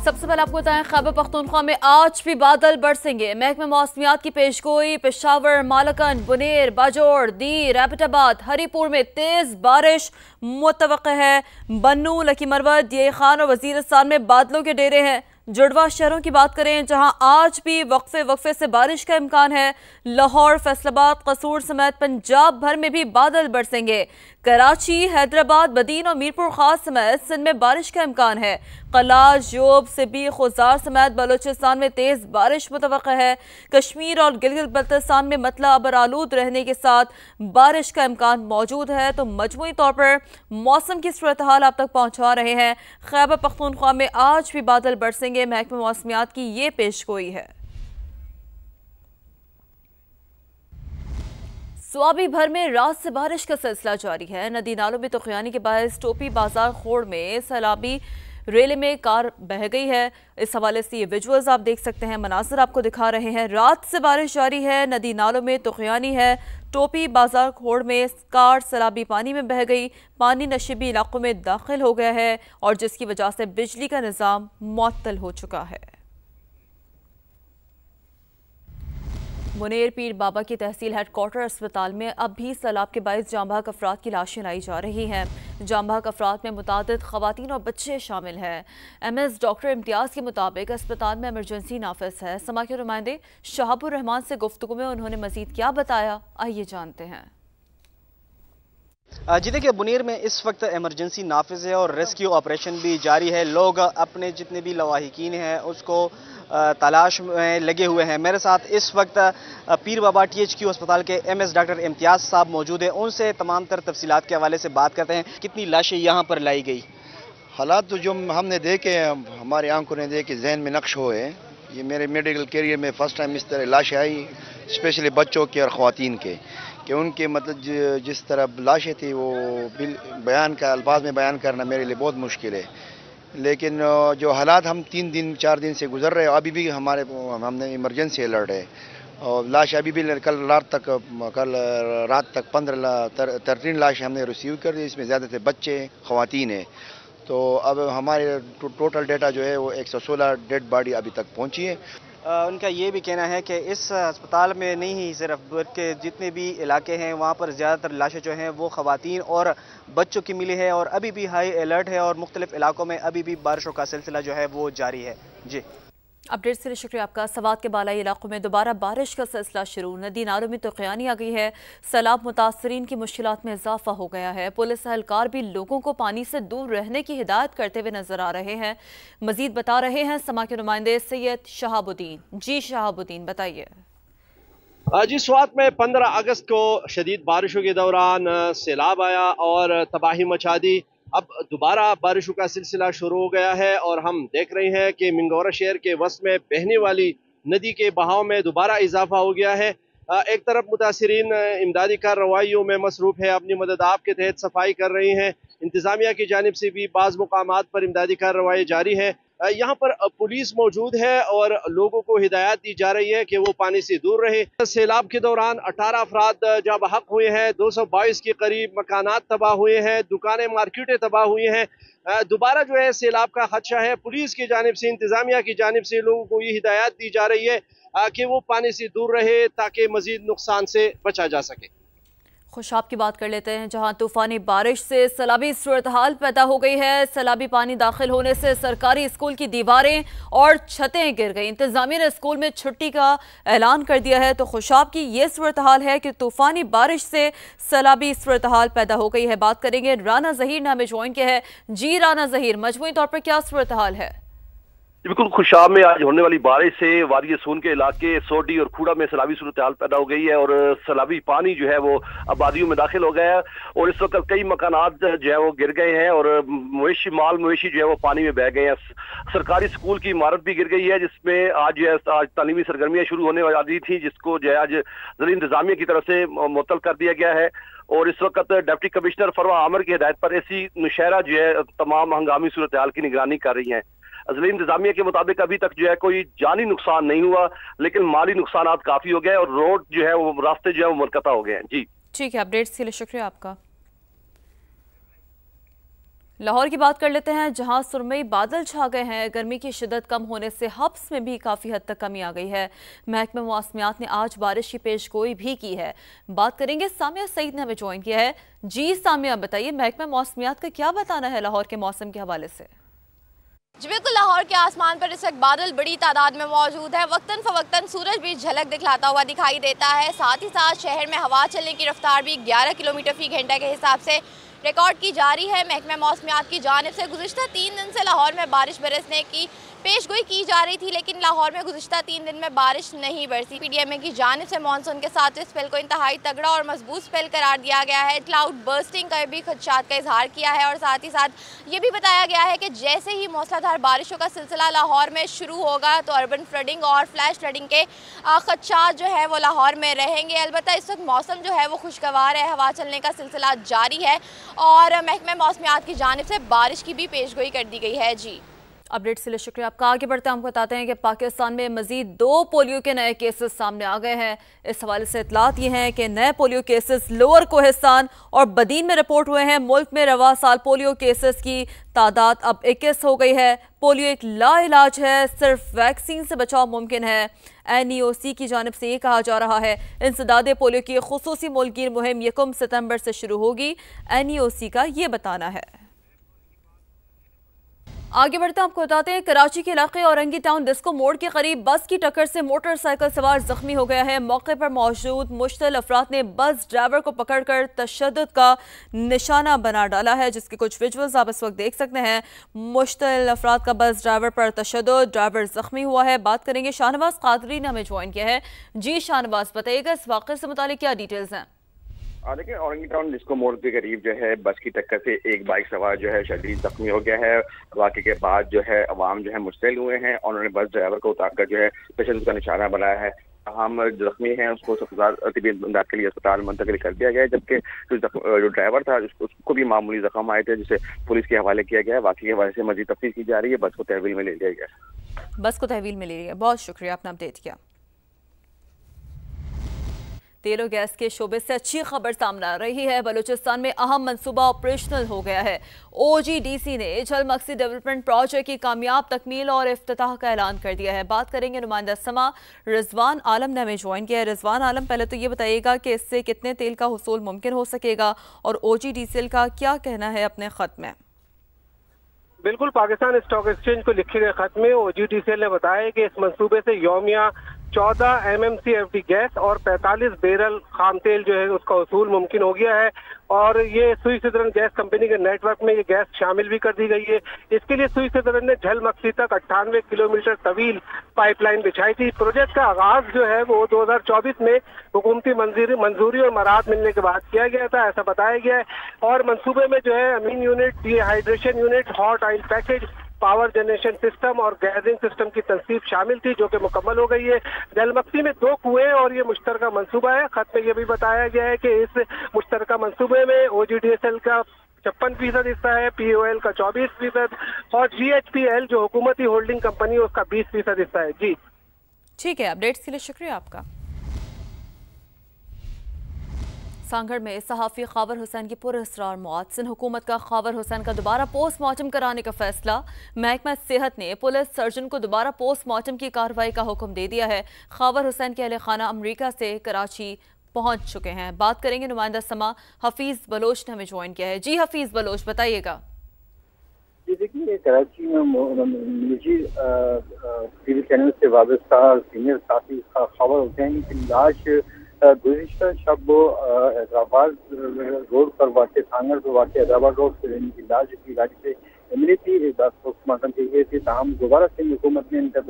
सबसे पहले आपको बताएं, खैबर पख्तूनख्वा में आज भी बादल बरसेंगे। महकमे मौसमियात की पेशगोई, पेशावर, मालकन, बुनेर, बाजोड़, दीर, एबटाबाद, हरीपुर में तेज बारिश मुतवक्के है। बन्नू, लकी मरवत, ये खान और वजीरिस्तान में बादलों के डेरे हैं। जुड़वा शहरों की बात करें जहां आज भी वक्फे वक्फे से बारिश का इम्कान है। लाहौर, फैसलाबाद, कसूर समेत पंजाब भर में भी बादल बरसेंगे। कराची, हैदराबाद, बदीन और मीरपुर खास समेत सिंध में बारिश का इम्कान है। कलाश, जोब, सिबी, खुजार समेत बलोचिस्तान में तेज बारिश मुतवक्का है। कश्मीर और गिलगित बल्तिस्तान में मतला अबर आलूद रहने के साथ बारिश का इम्कान मौजूद है। तो मजमूई तौर पर मौसम की सूरत हाल आप तक पहुंचा रहे हैं। खैबर पख्तूनख्वा में आज भी बादल बरसेंगे, महकमे मौसमियात की ये पेशगोई है। स्वाबी भर में रात से बारिश का सिलसिला जारी है। नदी नालों में तुगयानी के बायस टोपी बाजार खोड़ में सैलाबी रेले में कार बह गई है। इस हवाले से ये विजुअल्स आप देख सकते हैं, मनाजर आपको दिखा रहे हैं। रात से बारिश जारी है, नदी नालों में तुगयानी है। टोपी बाजार खोड़ में कार सैलाबी पानी में बह गई। पानी नशीबी इलाकों में दाखिल हो गया है और जिसकी वजह से बिजली का निज़ाम मुअत्तल हो चुका है। मुनेर पीर बाबा की तहसील हेडक्वार्टर अस्पताल में अब भी सैलाब के बायस जांबाक अफराद की लाशें लाई जा रही हैं। जांबाक अफराद में मुतादिद खवातीन और बच्चे शामिल हैं। MS डॉक्टर इम्तियाज के मुताबिक अस्पताल में इमरजेंसी नाफिज है। समा के नुमाइंदे शहाबुर रहमान से गुफ्तगू में उन्होंने मजीद क्या बताया, आइए जानते हैं। जी देखिए, मुनीर में इस वक्त इमरजेंसी नाफिज है और रेस्क्यू ऑपरेशन भी जारी है। लोग अपने जितने भी लवाहिकीन हैं उसको तलाश में लगे हुए हैं। मेरे साथ इस वक्त पीर बाबा THQ अस्पताल के MS डॉक्टर इम्तियाज साहब मौजूद हैं। उनसे तमाम तर तफसीलात के हवाले से बात करते हैं। कितनी लाशें यहाँ पर लाई गई? हालात तो जो हमने देखे, हमारी आंखों ने देखे, जहन में नक्श हुए। ये मेरे मेडिकल कैरियर में फ़र्स्ट टाइम इस तरह लाशें आई, स्पेशली बच्चों के और ख़वातीन के, कि उनके मतलब जिस तरह लाशें थी वो बयान का अल्फाज में बयान करना मेरे लिए बहुत मुश्किल है। लेकिन जो हालात हम 3-4 दिन से गुजर रहे हैं, अभी भी हमने इमरजेंसी अलर्ट है और लाश अभी भी कल रात तक 13 लाश हमने रिसीव कर दी। इसमें ज़्यादातर बच्चे, ख़वातीन हैं। तो अब हमारे टोटल डेटा जो है वो 116 डेड बॉडी अभी तक पहुंची है। उनका ये भी कहना है कि इस अस्पताल में नहीं ही सिर्फ बल्कि जितने भी इलाके हैं वहाँ पर ज़्यादातर लाशें जो हैं वो ख़वातीन और बच्चों की मिली है और अभी भी हाई अलर्ट है और मुख्तलिफ इलाकों में अभी भी बारिशों का सिलसिला जो है वो जारी है। जी, अपडेट के लिए शुक्रिया आपका। सवात के बालाई इलाकों में दोबारा बारिश का सिलसिला शुरू। नदी नालों में तुगयानी आ गई है। सैलाब मुतासरीन की मुश्किलात में इजाफा हो गया है। पुलिस एहलकार भी लोगों को पानी से दूर रहने की हिदायत करते हुए नजर आ रहे हैं। मजीद बता रहे हैं समा के नुमाइंदे सैयद शहाबुद्दीन। जी शहाबुद्दीन, बताइए। जी, स्वात में 15 अगस्त को शदीद बारिशों के दौरान सैलाब आया और तबाही मचा दी। अब दोबारा बारिशों का सिलसिला शुरू हो गया है और हम देख रहे हैं कि मिंगोरा शहर के वस्त में बहने वाली नदी के बहाव में दोबारा इजाफा हो गया है। एक तरफ मुतासरीन इमदादी कार्रवाइयों में मसरूफ है, अपनी मदद आप के तहत सफाई कर रही हैं। इंतजामिया की जानिब से भी बाज़ मुकामात पर इमदादी कार्रवाई जारी है। यहाँ पर पुलिस मौजूद है और लोगों को हिदायत दी जा रही है कि वो पानी से दूर रहे। सैलाब के दौरान 18 अफराद जब बहक हुए हैं, 222 के करीब मकानात तबाह हुए हैं, दुकानें, मार्केटें तबाह हुई हैं। दोबारा जो है सैलाब का खदशा है। पुलिस की जानिब से, इंतजामिया की जानिब से लोगों को ये हिदायत दी जा रही है कि वो पानी से दूर रहे ताकि मजीद नुकसान से बचा जा सके। खुशाब की बात कर लेते हैं, जहां तूफानी बारिश से सैलाबी सूरत हाल पैदा हो गई है। सैलाबी पानी दाखिल होने से सरकारी स्कूल की दीवारें और छतें गिर गई। इंतजामिया ने स्कूल में छुट्टी का ऐलान कर दिया है। तो खुशाब की ये सूरत हाल है कि तूफानी बारिश से सैलाबी सूरत हाल पैदा हो गई है। बात करेंगे राना जहीर ने हमें ज्वाइन किया है। जी राना जहीर, मजमूई तौर पर क्या सूरत हाल है? बिल्कुल, खुशाब में आज होने वाली बारिश से वादी सून के इलाके सोडी और खूड़ा में सैलाबी सूरत हाल पैदा हो गई है और सैलाबी पानी जो है वो आबादियों में दाखिल हो गया है और इस वक्त कई मकानात जो है वो गिर गए हैं और मवेशी जो है वो पानी में बह गए हैं। सरकारी स्कूल की इमारत भी गिर गई है जिसमें आज तालीमी सरगर्मियां शुरू होने वाली थी, जिसको जो है आज ज़िला इंतजामिया की तरफ से मुअत्तल कर दिया गया है। और इस वक्त डिप्टी कमिश्नर फरवा आमिर की हिदायत पर ऐसी मुशहरा जो है तमाम हंगामी सूरत हाल की निगरानी कर रही है। ज़िला इंतजामिया के मुताबिक अभी तक जो है कोई जानी नुकसान नहीं हुआ, लेकिन माली नुकसान काफी हो गए और रोड जो है वो रास्ते जो है वो मुनक़ता हो गए हैं। जी ठीक है, अपडेट्स के लिए शुक्रिया आपका। लाहौर की बात कर लेते हैं, जहां सुरमई बादल छा गए हैं। गर्मी की शिद्दत कम होने से हब्स में भी काफ़ी हद तक कमी आ गई है। महकमा मौसमियात ने आज बारिश की पेशगोई भी की है। बात करेंगे, सामिया सईद ने हमें ज्वाइन किया है। जी सामिया, बताइए महकमा मौसमियात का क्या बताना है लाहौर के मौसम के हवाले से? जी बिल्कुल, लाहौर के आसमान पर इस वक्त बादल बड़ी तादाद में मौजूद है। वक्तन फवक्तन सूरज भी झलक दिखलाता हुआ दिखाई देता है। साथ ही साथ शहर में हवा चलने की रफ्तार भी 11 किलोमीटर फी घंटा के हिसाब से रिकॉर्ड की जा रही है। महकमा मौसमियात की जानिब से गुज़िश्ता 3 दिन से लाहौर में बारिश बरसने की पेशगोई की जा रही थी, लेकिन लाहौर में गुज़िश्ता 3 दिन में बारिश नहीं बरसी। PDMA की जानिब से मानसून के साथ इस स्पेल को इंतहाई तगड़ा और मजबूत स्पेल करार दिया गया है। क्लाउड बर्स्टिंग का भी खदशात का इजहार किया है और साथ ही साथ ये भी बताया गया है कि जैसे ही मूसलाधार बारिशों का सिलसिला लाहौर में शुरू होगा तो अर्बन फ्लडिंग और फ्लैश फ्लडिंग के खदशात जो है वो लाहौर में रहेंगे। अलबत्ता इस वक्त मौसम जो है वो खुशगवार है, हवा चलने का सिलसिला जारी है और महकमा मौसमियात की जानिब से बारिश की भी पेशगोई कर दी गई है। जी, अपडेट के लिए शुक्रिया आपका। आगे बढ़ते हैं, हम बताते हैं कि पाकिस्तान में मजीद 2 पोलियो के नए केसेस सामने आ गए हैं। इस हवाले से इतलात ये हैं कि नए पोलियो केसेस लोअर कोहिस्तान और बदीन में रिपोर्ट हुए हैं। मुल्क में रवा साल पोलियो केसेस की तादाद अब 21 हो गई है। पोलियो एक लाइलाज है, सिर्फ वैक्सीन से बचाव मुमकिन है। NEOC की जानिब से ये कहा जा रहा है इंसदादे पोलियो की खुसूसी मुल्कीर मुहिम 1 सितंबर से शुरू होगी। NEOC का ये बताना है। आगे बढ़ते हैं, आपको बताते हैं कराची के इलाके औरंगी टाउन डिस्को मोड़ के करीब बस की टक्कर से मोटरसाइकिल सवार जख्मी हो गया है। मौके पर मौजूद मुश्तल अफराद ने बस ड्राइवर को पकड़कर तशद्दुद का निशाना बना डाला है, जिसके कुछ विजुअल्स आप इस वक्त देख सकते हैं। मुश्तल अफराद का बस ड्राइवर पर तशद्दुद, ड्राइवर जख्मी हुआ है। बात करेंगे, शाहनवाज कादरी ने हमें ज्वाइन किया है। जी शाहनवाज, बताइएगा इस वाक़े से मुतालिक क्या डिटेल्स हैं? देखिए, औरंगी टाउन डिस्को मोड़ के करीब जो है बस की टक्कर से एक बाइक सवार जो है शदीद जख्मी हो गया है। वाक़े के बाद जो है अवाम जो है मुश्तिल हुए हैं और उन्होंने बस ड्राइवर को उतारकर जो है तशद्दुद का निशाना बनाया है। हम जख्मी हैं उसको तिब्बती इमदाद के लिए अस्पताल मुंतकिल कर दिया गया है, जबकि जो ड्राइवर था उसको भी मामूली जख्म आए थे, जिसे पुलिस के हवाले किया गया है। वाक़े के हवाले से मजीद तफ्तीश की जा रही है। बस को तहवील में ले लिया गया। बस को तहवील में ले लिया। बहुत शुक्रिया, आपने अपडेट किया। तेल और गैस के शोबे से अच्छी खबर सामने आ रही है। बलूचिस्तान में अहम मंसूबा ऑपरेशनल हो गया है। OGDC ने जल मकसद डेवलपमेंट प्रोजेक्ट की कामयाब तकमील और इफ्तिताह का ऐलान कर दिया है। बात करेंगे, नुमाइंदा समा रिजवान आलम ने हमें ज्वाइन किया है। रिजवान आलम, पहले तो ये बताइएगा कि इससे कितने तेल का हुसूल मुमकिन हो सकेगा और OGDCL का क्या कहना है अपने खत में? बिल्कुल, पाकिस्तान स्टॉक एक्सचेंज को लिखे गए खत में OGDCL ने बताया कि इस मंसूबे से यौमिया 14 MMCFD गैस और 45 बैरल खाम तेल जो है उसका वसूल मुमकिन हो गया है और ये सुई सिदरन गैस कंपनी के नेटवर्क में ये गैस शामिल भी कर दी गई है। इसके लिए सुई सिदरन ने झल मक्सी तक 98 किलोमीटर तवील पाइपलाइन बिछाई थी। प्रोजेक्ट का आगाज जो है वो 2024 में हुकूमती मंजूरी और मराहत मिलने के बाद किया गया था, ऐसा बताया गया है। और मंसूबे में जो है amine unit, dehydration unit, hot oil package, power generation system और गैसिंग सिस्टम की तनसीब शामिल थी, जो कि मुकम्मल हो गई है। जलमक्सी में 2 कुएं और ये मुश्तरका मंसूबा है। खत में यह भी बताया गया है कि इस मुश्तरका मंसूबे में OGDCL का 56% हिस्सा है, POL का 24% और GHPL जो हुकूमती होल्डिंग कंपनी है उसका 20% हिस्सा है। जी ठीक है, अपडेट्स के लिए शुक्रिया आपका। सांगड़ में सहाफ़ी खावर हुसैन की पुरअसरार मौत। सिंध हुकूमत का खावर हुसैन का दोबारा पोस्टमार्टम कराने का फैसला। महकमा सेहत ने पुलिस सर्जन को दोबारा पोस्टमार्टम की कार्रवाई का हुक्म दे दिया है। खावर हुसैन के अहले खाना अमरीका से कराची पहुंच चुके हैं। बात करेंगे, नुमाइंदा समा हफीज बलोच ने हमें ज्वाइन किया है। जी हफीज बलोच, बताइएगा। जी देखिए, कराची में निजी टीवी चैनल से वाबस्ता सीनियर साथी खावर हुसैन की लाश गुज़िश्ता शब हैदराबाद रोड पर वाक़ सांगड़ पर वाक़ हैदराबाद रोड से इनकी लाश की गाड़ी से मिली थी। एक बार पोस्टमार्टम की गई थी, ताहम दोबारा सिंध हुकूमत ने इनका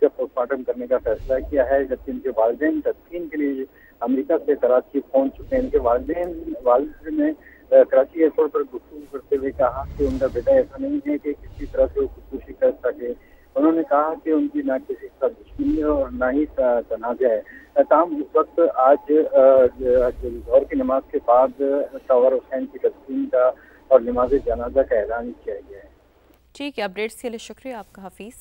पोस्टमार्टम करने का फैसला किया है, जबकि इनके वालिदैन तदफीन के लिए अमेरिका से कराची पहुंच चुके हैं। इनके वालिद ने कराची एयरपोर्ट पर गुफ्तगू करते हुए कहा कि उनका बेटा ऐसा नहीं है कि किसी तरह से वो खुदकुशी कर सके। उन्होंने कहा कि उनकी ना किसी का दुश्मनी है और ना ही तनाज़ा है। ताहम इस वक्त आज जोहर की नमाज के बाद खावर हुसैन की तस्लीम का और नमाज जनाजा का ऐलान किया गया है। ठीक है, अपडेट्स के लिए शुक्रिया आपका हफीज।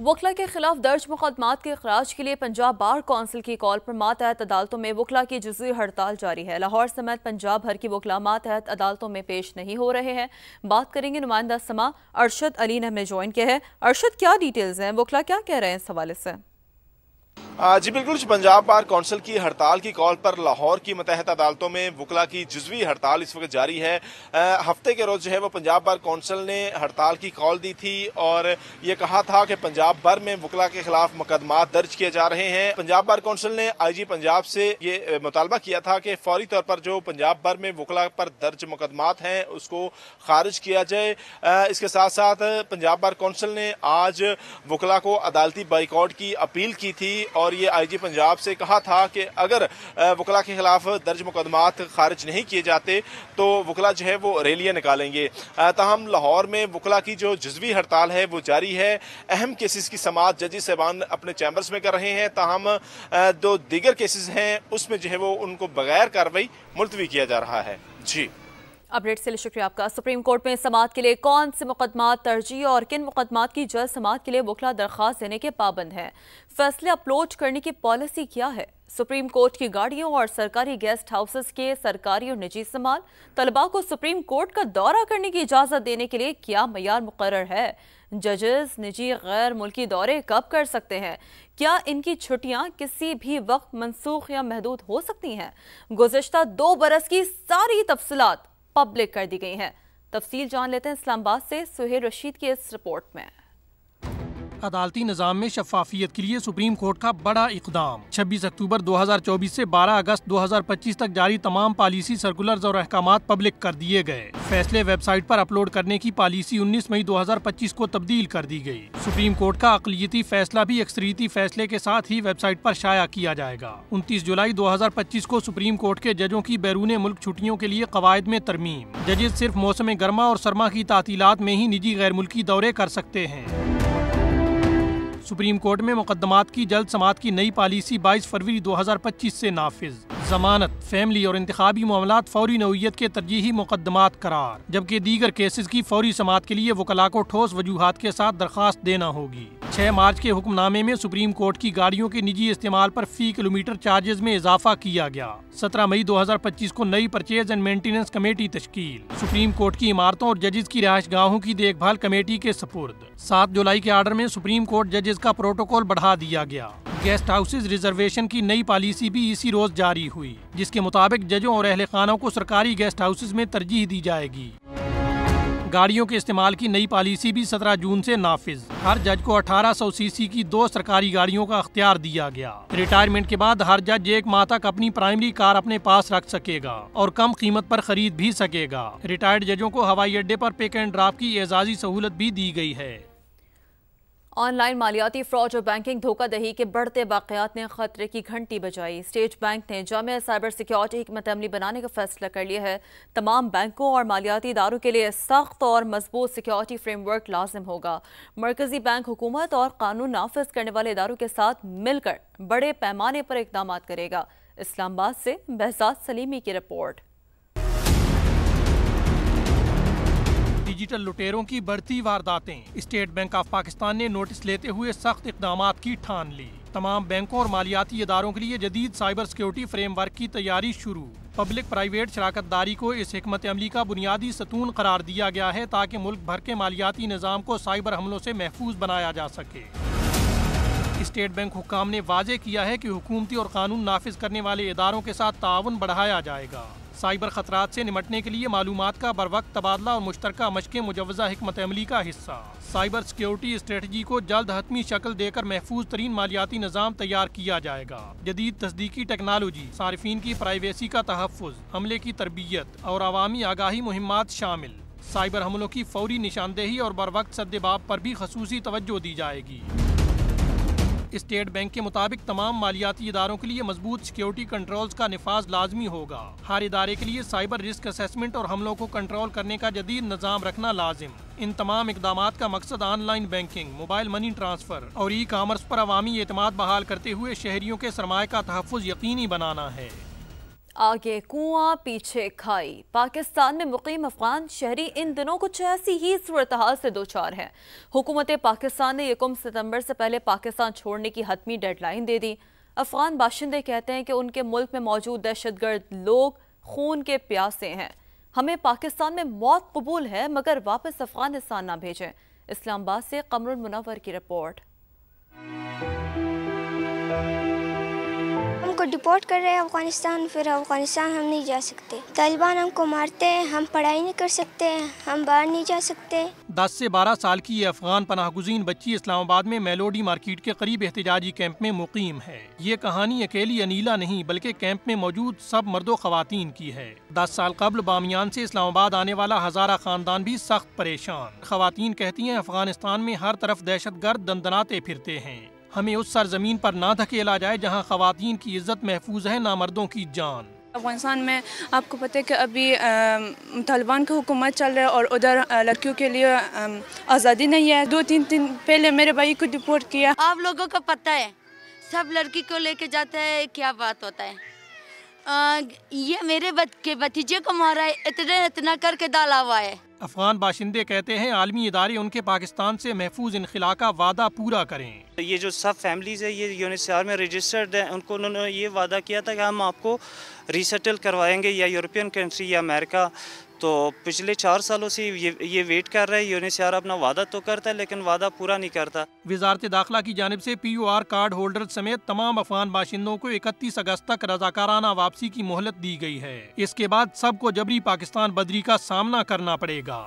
वकला के खिलाफ दर्ज मुकदमात के खराज के लिए पंजाब बार कौंसिल की कॉल पर मातहत अदालतों में वकला की जुज़वी हड़ताल जारी है। लाहौर समेत पंजाब भर की वकला मातहत अदालतों में पेश नहीं हो रहे हैं। बात करेंगे नुमाइंदा समा अरशद अली ने हमें ज्वाइन किया है। अरशद, क्या डिटेल्स हैं, वकला क्या कह रहे हैं इस हवाले से? जी बिल्कुल, पंजाब बार कौंसिल की हड़ताल की कॉल पर लाहौर की मतहत अदालतों में वकला की जुज़वी हड़ताल इस वक्त जारी है। हफ्ते के रोज जो है वो पंजाब बार कौंसिल ने हड़ताल की कॉल दी थी और ये कहा था कि पंजाब भर में वकला के खिलाफ मुकदमात दर्ज किए जा रहे हैं। पंजाब बार कौंसिल ने IG पंजाब से ये मुतालबा किया था कि फौरी तौर पर जो पंजाब भर में वकला पर दर्ज मुकदमात हैं उसको खारिज किया जाए। इसके साथ साथ पंजाब बार कौंसिल ने आज वकला को अदालती बाइकआउट की अपील की थी और ये IG पंजाब से कहा था कि अगर वकला के खिलाफ दर्ज मुकदमात खारिज नहीं किए जाते तो वकला जो है वो रैलियां निकालेंगे। ताहम लाहौर में वकला की जो जुज़वी हड़ताल है वो जारी है। अहम केसेस की समाअत जजेस साहबान अपने चैम्बर्स में कर रहे हैं। ताहम दो दीगर केसेस हैं उसमें जो है वो उनको बगैर कार्रवाई मुलतवी किया जा रहा है। जी, अपडेट के लिए शुक्रिया आपका। सुप्रीम कोर्ट में समाअत के लिए कौन से मुकदमात तरजीह और किन मुकदमात की जल्द समाअत के लिए वकला दरख्वास्त देने के पाबंद हैं? फैसले अपलोड करने की पॉलिसी क्या है? सुप्रीम कोर्ट की गाड़ियों और सरकारी गेस्ट हाउसेस के सरकारी और निजी इस्तेमाल, तलबा को सुप्रीम कोर्ट का दौरा करने की इजाज़त देने के लिए क्या मयार मुकर्रर है? जजेस निजी गैर मुल्की दौरे कब कर सकते हैं? क्या इनकी छुट्टियां किसी भी वक्त मनसूख या महदूद हो सकती हैं? गुज़िश्ता 2 बरस की सारी तफसीलात पब्लिक कर दी गई हैं। तफसील जान लेते हैं इस्लामाबाद से सुहेल रशीद की इस रिपोर्ट में। अदालती निज़ाम में शफाफियत के लिए सुप्रीम कोर्ट का बड़ा इक़दाम। 26 अक्टूबर 2024 से 12 अगस्त 2025 तक जारी तमाम पॉलिसी सर्कुलर्स और अहकामात पब्लिक कर दिए गए। फैसले वेबसाइट पर अपलोड करने की पॉलिसी 19 मई 2025 को तब्दील कर दी गई। सुप्रीम कोर्ट का अक़लियती फैसला भी अक्सरियती फैसले के साथ ही वेबसाइट पर शाया किया जाएगा। 29 जुलाई 2025 को सुप्रीम कोर्ट के जजों की बैरून मुल्क छुट्टियों के लिए कवायद में तरमीम। जजेस सिर्फ मौसम गर्मा और सरमा की तातीलात में ही निजी गैर मुल्की दौरे कर सकते हैं। सुप्रीम कोर्ट में मुकदमात की जल्द समाअत की नई पॉलिसी 22 फरवरी 2025 से नाफिज। जमानत, फैमिली और इंतखाबी मामलात फौरी नौइयत के तरजीही मुकदमात करार, जबकि दीगर केसेस की फौरी समाअत के लिए वकला को ठोस वजूहात के साथ दरख्वास्त देना होगी। 6 मार्च के हुक्मनामे में सुप्रीम कोर्ट की गाड़ियों के निजी इस्तेमाल पर फी किलोमीटर चार्जेस में इजाफा किया गया। 17 मई 2025 को नई परचेज एंड मेंटेनेंस कमेटी तश्कील। सुप्रीम कोर्ट की इमारतों और जजेस की रिहाइश गाहों की देखभाल कमेटी के सपुर्द। 7 जुलाई के आर्डर में सुप्रीम कोर्ट जजेस का प्रोटोकॉल बढ़ा दिया गया। गेस्ट हाउसेज रिजर्वेशन की नई पॉलिसी भी इसी रोज जारी हुई, जिसके मुताबिक जजों और अहले खानों को सरकारी गेस्ट हाउसेज में तरजीह दी जाएगी। गाड़ियों के इस्तेमाल की नई पॉलिसी भी 17 जून से नाफिज। हर जज को 1800 सीसी की 2 सरकारी गाड़ियों का अख्तियार दिया गया। रिटायरमेंट के बाद हर जज 1 माह तक अपनी प्राइमरी कार अपने पास रख सकेगा और कम कीमत पर खरीद भी सकेगा। रिटायर्ड जजों को हवाई अड्डे पर पिक एंड ड्रॉप की एजाजी सहूलत भी दी गई है। ऑनलाइन मालियाती फ्रॉड और बैंकिंग धोखाधड़ी के बढ़ते वाकयात ने खतरे की घंटी बजाई। स्टेट बैंक ने जामिया साइबर सिक्योरिटी हिकमत अमली बनाने का फैसला कर लिया है। तमाम बैंकों और मालियाती इदारों के लिए सख्त और मजबूत सिक्योरिटी फ्रेमवर्क लाजिम होगा। मरकजी बैंक हुकूमत और कानून नाफिज करने वाले इदारों के साथ मिलकर बड़े पैमाने पर इकदाम करेगा। इस्लामाबाद से बहजाद सलीमी की रिपोर्ट। डिजिटल लुटेरों की बढ़ती वारदातें। स्टेट बैंक ऑफ पाकिस्तान ने नोटिस लेते हुए सख्त इक़दामात की ठान ली। तमाम बैंकों और मालियाती इदारों के लिए जदीद साइबर सिक्योरिटी फ्रेमवर्क की तैयारी शुरू। पब्लिक प्राइवेट शराकतदारी को इस हिकमत अमली का बुनियादी सतून करार दिया गया है ताकि मुल्क भर के मालियाती निज़ाम को साइबर हमलों से महफूज बनाया जा सके। स्टेट बैंक हुक्काम ने वाजे किया है कि हुकूमती और कानून नाफिज करने वाले इदारों के साथ ताउन बढ़ाया जाएगा। साइबर खतरात से निमटने के लिए मालूमात का बरवक्त तबादला और मुश्तरका मशक़ें मुजव्वज़ा हिकमत अमली का हिस्सा। साइबर सिक्योरिटी स्ट्रेटजी को जल्द हतमी शक्ल देकर महफूज तरीन मालियाती निज़ाम तैयार किया जाएगा। जदीद तस्दीकी टेक्नोलॉजी, सारिफीन की प्राइवेसी का तहफ़्फ़ुज़, हमले की तरबियत और अवामी आगाही मुहिम्मात शामिल। साइबर हमलों की फौरी निशानदेही और बरवक्त सद्देबाब पर भी खसूसी तवज्जो दी जाएगी। स्टेट बैंक के मुताबिक तमाम मालियाती इदारों के लिए मजबूत सिक्योरिटी कंट्रोल्स का निफाज लाजमी होगा। हर इदारे के लिए साइबर रिस्क असेसमेंट और हमलों को कंट्रोल करने का जदीद निज़ाम रखना लाजिम। इन तमाम इकदामात का मकसद online banking, mobile money transfer और ई कामर्स पर अवामी एतमाद बहाल करते हुए शहरियों के सरमाए का तहफ़्फ़ुज़ यकीनी बनाना है। आगे कुआं पीछे खाई। पाकिस्तान में मुकीम अफगान शहरी इन दिनों कुछ ऐसी ही सूरत-हाल से दो चार हैं। हुकूमत पाकिस्तान ने 1 सितंबर से पहले पाकिस्तान छोड़ने की हतमी डेडलाइन दे दी। अफगान बाशिंदे कहते हैं कि उनके मुल्क में मौजूद दहशतगर्द लोग खून के प्यासे हैं। हमें पाकिस्तान में मौत कबूल है मगर वापस अफगानिस्तान ना भेजें। इस्लामाबाद से कमरुल मुनव्वर की रिपोर्ट। हमको डिपोर्ट कर रहे हैं अफगानिस्तान, फिर अफगानिस्तान हम नहीं जा सकते। तालिबान हमको मारते हैं, हम पढ़ाई नहीं कर सकते, हम बाहर नहीं जा सकते। 10 से 12 साल की ये अफगान पनाहगुज़ीन बच्ची इस्लामाबाद में मेलोडी मार्केट के करीब एहतिजाजी कैंप में मुकीम है। ये कहानी अकेली अनीला नहीं बल्कि कैंप में मौजूद सब मर्दों खवातीन की है। 10 साल कबल बामियान से इस्लामाबाद आने वाला हजारा खानदान भी सख्त परेशान। खवातीन कहती हैं अफगानिस्तान में हर तरफ दहशतगर्द दंदनाते फिरते हैं। हमें उस सरजमीन पर ना धकेला जाए जहाँ खवातीन की इज्जत महफूज है, ना मर्दों की जान। अफगानिस्तान में आपको पता है कि अभी तालिबान का हुकूमत चल रहा है और उधर लड़कियों के लिए आज़ादी नहीं है। 2-3 दिन पहले मेरे भाई को डिपोर्ट किया। आप लोगों को पता है सब लड़की को लेके जाते हैं, क्या बात होता है। ये मेरे भतीजे को मारा है, इतना करके डाला हुआ है। अफगान बाशिंदे कहते हैं आलमी इदारे उनके पाकिस्तान से महफूज इनखिला का वादा पूरा करें। ये जो सब फैमिलीज़ है ये यूएनएचसीआर में रजिस्टर्ड है, उनको उन्होंने ये वादा किया था कि हम आपको रीसेटल करवाएंगे या यूरोपियन कंट्री या अमेरिका। तो पिछले 4 सालों से ये वेट कर रहा है। यूएनएचसीआर अपना वादा तो करता है लेकिन वादा पूरा नहीं करता। वजारत दाखिला की जानिब से POR कार्ड होल्डर समेत तमाम अफगान बाशिंदों को 31 अगस्त तक रजाकाराना वापसी की मोहलत दी गई है। इसके बाद सबको जबरी पाकिस्तान बदरी का सामना करना पड़ेगा।